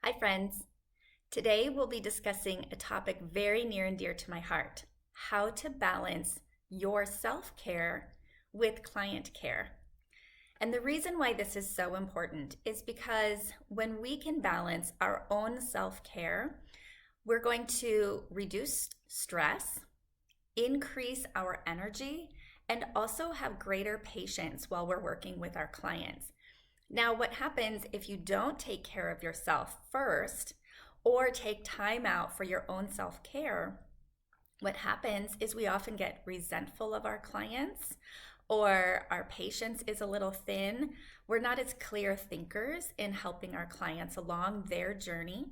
Hi, friends. Today we'll be discussing a topic very near and dear to my heart: how to balance your self care with client care. And the reason why this is so important is because when we can balance our own self care, we're going to reduce stress, increase our energy, and also have greater patience while we're working with our clients. Now, what happens if you don't take care of yourself first or take time out for your own self care? What happens is we often get resentful of our clients, or our patience is a little thin. We're not as clear thinkers in helping our clients along their journey.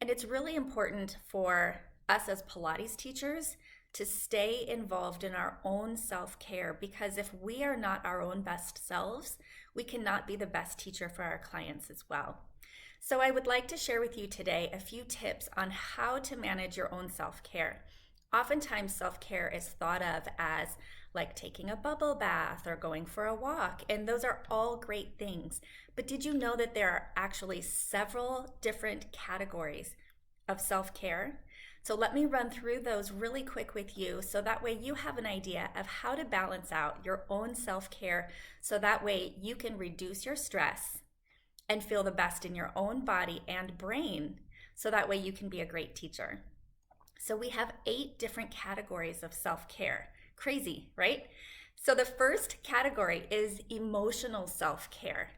And it's really important for us as Pilates teachers to stay involved in our own self-care, because if we are not our own best selves, we cannot be the best teacher for our clients as well. So I would like to share with you today a few tips on how to manage your own self-care. Oftentimes self-care is thought of as like taking a bubble bath or going for a walk, and those are all great things. But did you know that there are actually several different categories of self-care? So let me run through those really quick with you so that way you have an idea of how to balance out your own self-care, so that way you can reduce your stress and feel the best in your own body and brain, so that way you can be a great teacher. So we have 8 different categories of self-care. Crazy, right? So the first category is emotional self-care.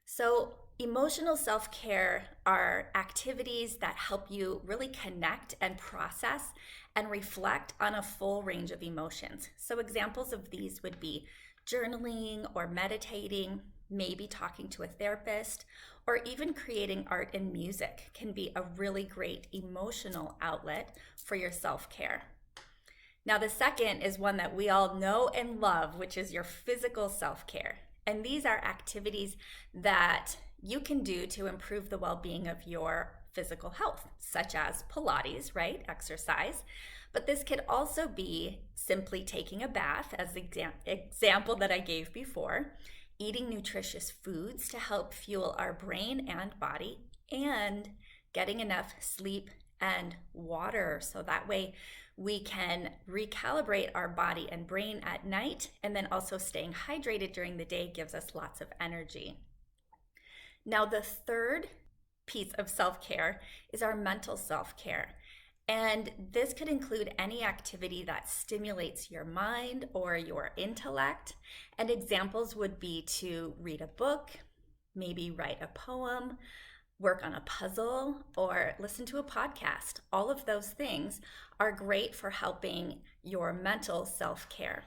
So emotional self-care are activities that help you really connect and process and reflect on a full range of emotions. So examples of these would be journaling or meditating, maybe talking to a therapist, or even creating art and music can be a really great emotional outlet for your self-care. Now, the second is one that we all know and love, which is your physical self-care. And these are activities that you can do to improve the well-being of your physical health, such as Pilates, right? Exercise. But this could also be simply taking a bath, as the example that I gave before, eating nutritious foods to help fuel our brain and body, and getting enough sleep and water, so that way we can recalibrate our body and brain at night, and then also staying hydrated during the day gives us lots of energy. Now, the third piece of self-care is our mental self-care. And this could include any activity that stimulates your mind or your intellect. And examples would be to read a book, maybe write a poem, work on a puzzle, or listen to a podcast. All of those things are great for helping your mental self-care.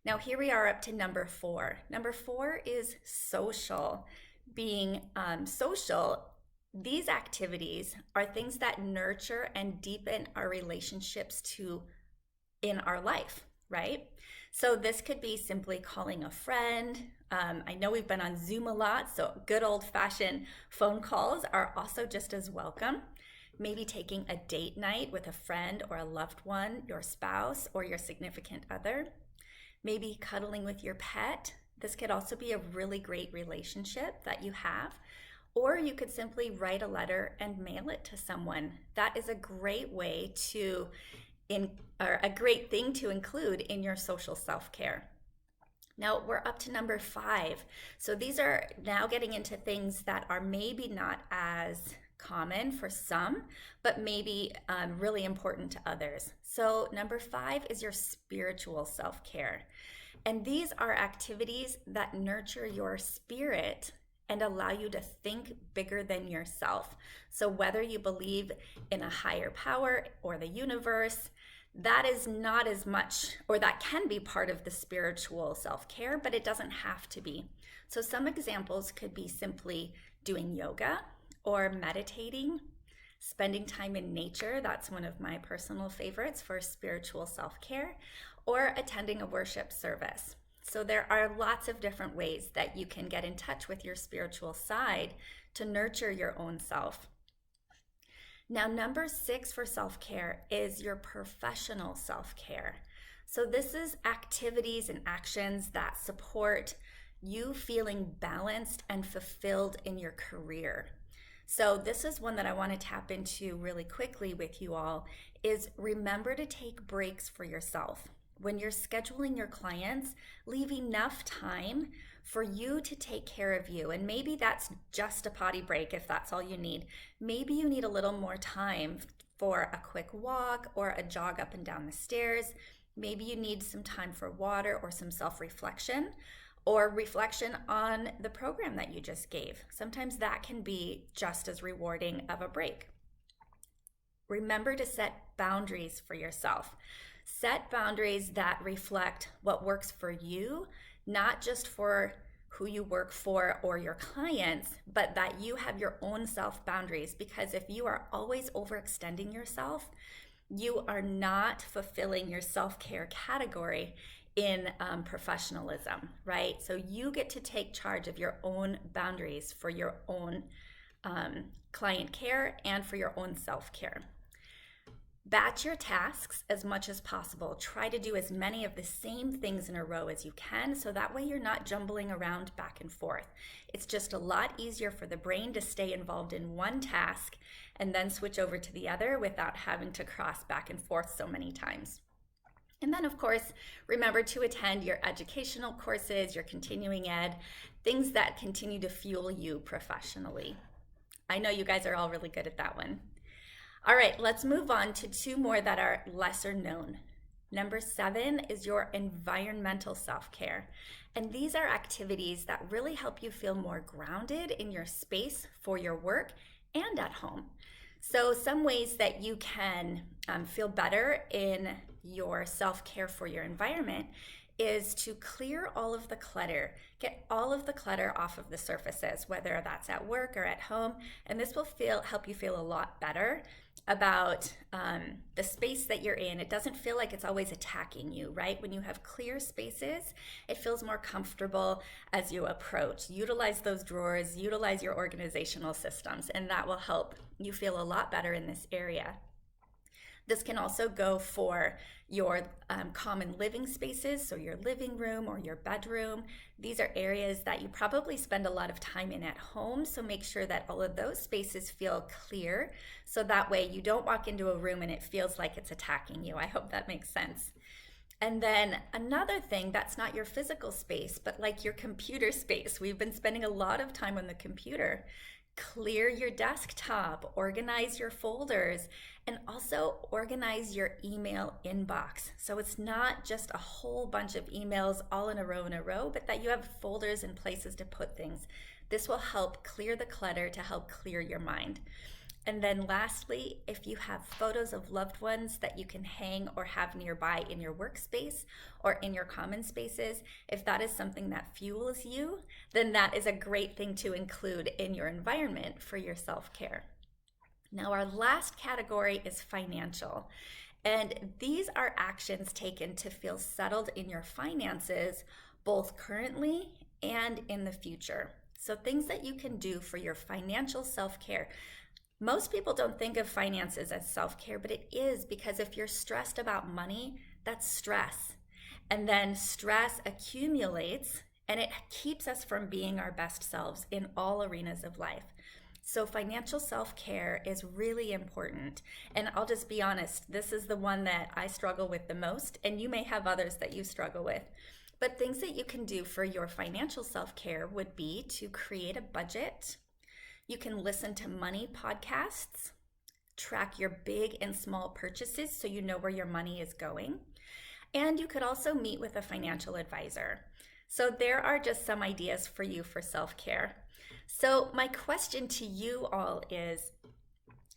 Now, here we are up to number 4. Number 4 is social. Being social, these activities are things that nurture and deepen our relationships in our life, right? So this could be simply calling a friend. I know we've been on Zoom a lot, so good old-fashioned phone calls are also just as welcome. Maybe taking a date night with a friend or a loved one, your spouse or your significant other. Maybe cuddling with your pet. This could also be a really great relationship that you have. Or you could simply write a letter and mail it to someone. That is a great way or a great thing to include in your social self-care. Now we're up to number 5. So these are now getting into things that are maybe not as common for some, but maybe really important to others. So number 5 is your spiritual self-care. And these are activities that nurture your spirit and allow you to think bigger than yourself. So whether you believe in a higher power or the universe, that is not as much, or that can be part of the spiritual self-care, but it doesn't have to be. So some examples could be simply doing yoga or meditating, spending time in nature. That's one of my personal favorites for spiritual self-care, or attending a worship service. So there are lots of different ways that you can get in touch with your spiritual side to nurture your own self. Now, number 6 for self-care is your professional self-care. So this is activities and actions that support you feeling balanced and fulfilled in your career. So this is one that I want to tap into really quickly with you all is remember to take breaks for yourself. When you're scheduling your clients, leave enough time for you to take care of you. And maybe that's just a potty break if that's all you need. Maybe you need a little more time for a quick walk or a jog up and down the stairs. Maybe you need some time for water or some self-reflection or reflection on the program that you just gave. Sometimes that can be just as rewarding of a break. Remember to set boundaries for yourself. Set boundaries that reflect what works for you, not just for who you work for or your clients, but that you have your own self boundaries. Because if you are always overextending yourself, you are not fulfilling your self-care category in professionalism, right? So you get to take charge of your own boundaries for your own client care and for your own self-care. Batch your tasks as much as possible. Try to do as many of the same things in a row as you can, so that way you're not jumbling around back and forth. It's just a lot easier for the brain to stay involved in one task and then switch over to the other without having to cross back and forth so many times. And then, of course, remember to attend your educational courses, your continuing ed, things that continue to fuel you professionally. I know you guys are all really good at that one. All right, let's move on to two more that are lesser known. Number 7 is your environmental self-care. And these are activities that really help you feel more grounded in your space for your work and at home. So some ways that you can feel better in your self-care for your environment is to clear all of the clutter. Get all of the clutter off of the surfaces, whether that's at work or at home. And this will help you feel a lot better about the space that you're in. It doesn't feel like it's always attacking you, right? When you have clear spaces, it feels more comfortable as you approach. Utilize those drawers, utilize your organizational systems, and that will help you feel a lot better in this area. This can also go for your common living spaces, so your living room or your bedroom. These are areas that you probably spend a lot of time in at home, so make sure that all of those spaces feel clear, so that way you don't walk into a room and it feels like it's attacking you. I hope that makes sense. And then another thing that's not your physical space, but like your computer space. We've been spending a lot of time on the computer. Clear your desktop, organize your folders, and also organize your email inbox. So it's not just a whole bunch of emails all in a row, but that you have folders and places to put things. This will help clear the clutter to help clear your mind. And then lastly, if you have photos of loved ones that you can hang or have nearby in your workspace or in your common spaces, if that is something that fuels you, then that is a great thing to include in your environment for your self-care. Now, our last category is financial. And these are actions taken to feel settled in your finances, both currently and in the future. So things that you can do for your financial self-care. Most people don't think of finances as self-care, but it is, because if you're stressed about money, that's stress. And then stress accumulates and it keeps us from being our best selves in all arenas of life. So financial self-care is really important. And I'll just be honest, this is the one that I struggle with the most, and you may have others that you struggle with. But things that you can do for your financial self-care would be to create a budget. You can listen to money podcasts, track your big and small purchases so you know where your money is going. And you could also meet with a financial advisor. So there are just some ideas for you for self-care. So my question to you all is,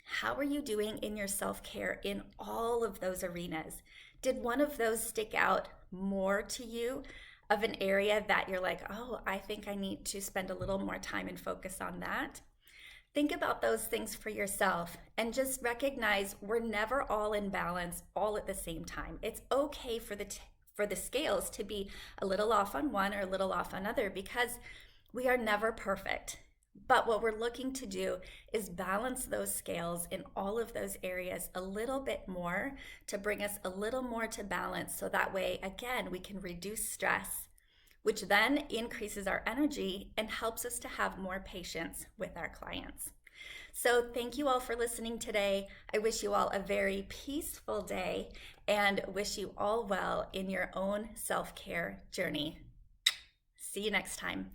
how are you doing in your self-care in all of those arenas? Did one of those stick out more to you, of an area that you're like, oh, I think I need to spend a little more time and focus on that? Think about those things for yourself and just recognize we're never all in balance all at the same time. It's okay for the scales to be a little off on one or a little off on other, because we are never perfect. But what we're looking to do is balance those scales in all of those areas a little bit more to bring us a little more to balance, so that way, again, we can reduce stress, which then increases our energy and helps us to have more patience with our clients. So, thank you all for listening today. I wish you all a very peaceful day and wish you all well in your own self care journey. See you next time.